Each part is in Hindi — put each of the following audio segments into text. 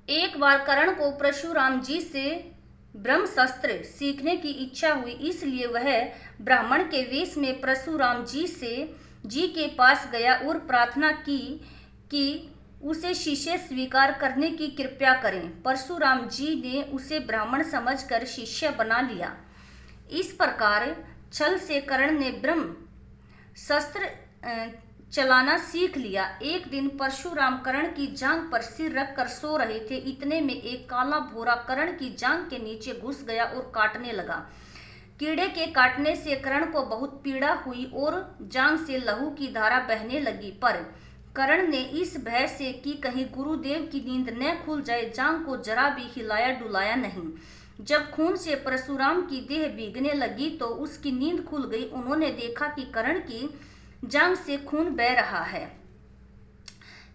एक बार कर्ण को परशुराम जी से ब्रह्मशस्त्र सीखने की इच्छा हुई, इसलिए वह ब्राह्मण के वेश में परशुराम जी के पास गया और प्रार्थना की कि उसे शिष्य स्वीकार करने की कृपा करें। परशुराम जी ने उसे ब्राह्मण समझकर शिष्य बना लिया। इस प्रकार छल से कर्ण ने ब्रह्म शस्त्र चलाना सीख लिया। एक दिन परशुराम कर्ण की जांघ पर सिर रखकर सो रहे थे। इतने में एक काला भूरा कर्ण की जांघ के नीचे घुस गया और काटने लगा। कीड़े के काटने से कर्ण को बहुत पीड़ा हुई और जांघ से लहू की धारा बहने लगी, पर कर्ण ने इस भय से कि कहीं गुरुदेव की नींद न खुल जाए, जांघ को जरा भी हिलाया डुलाया नहीं। जब खून से परशुराम की देह भीगने लगी तो उसकी नींद खुल गई। उन्होंने देखा कि कर्ण की जांघ से खून बह रहा है।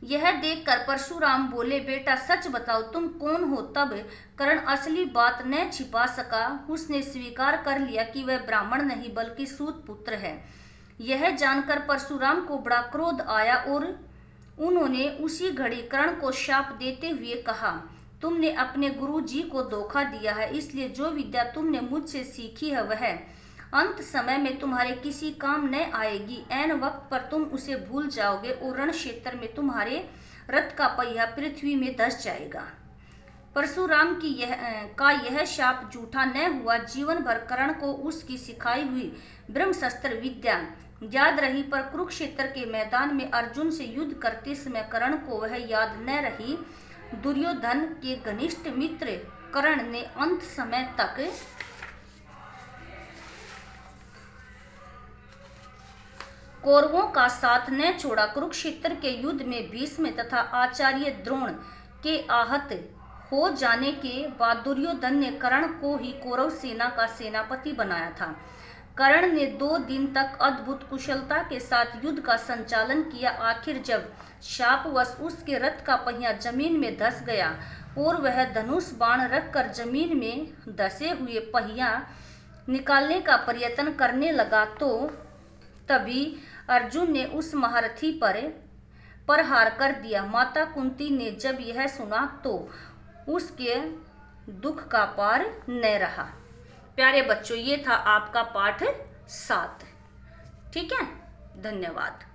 यह देखकर परशुराम बोले, बेटा सच बताओ, तुम कौन हो? तब कर्ण असली बात न छिपा सका। उसने स्वीकार कर लिया कि वह ब्राह्मण नहीं बल्कि सूत पुत्र है। यह जानकर परशुराम को बड़ा क्रोध आया और उन्होंने उसी घड़ी कर्ण को शाप देते हुए कहा, तुमने अपने गुरु जी को धोखा दिया है, इसलिए जो विद्या तुमने मुझसे सीखी है वह अंत समय में तुम्हारे किसी काम न आएगी। ऐन वक्त पर तुम उसे भूल जाओगे और रण क्षेत्र में तुम्हारे रथ का पहिया पृथ्वी में धंस जाएगा। परशुराम की यह शाप झूठा न हुआ। जीवन भर कर्ण को उसकी सिखाई हुई ब्रह्मशस्त्र विद्या याद रही, पर कुरुक्षेत्र के मैदान में अर्जुन से युद्ध करते समय कर्ण को वह याद न रही। दुर्योधन के घनिष्ठ मित्र कर्ण ने अंत समय तक कौरवों का साथ न छोड़ा। कुरुक्षेत्र के युद्ध में भीष्म तथा आचार्य द्रोण के आहत हो जाने के बाद दुर्योधन ने कर्ण को ही कौरव सेना का सेनापति बनाया था। कर्ण ने 2 दिन तक अद्भुत कुशलता के साथ युद्ध का संचालन किया। आखिर जब शापवश उसके रथ का पहिया जमीन में धंस गया और वह धनुष बाण रखकर जमीन में धंसे हुए पहिया निकालने का प्रयत्न करने लगा तो तभी अर्जुन ने उस महारथी पर प्रहार कर दिया। माता कुंती ने जब यह सुना तो उसके दुख का पार न रहा। प्यारे बच्चों, ये था आपका पाठ 7। ठीक है, धन्यवाद।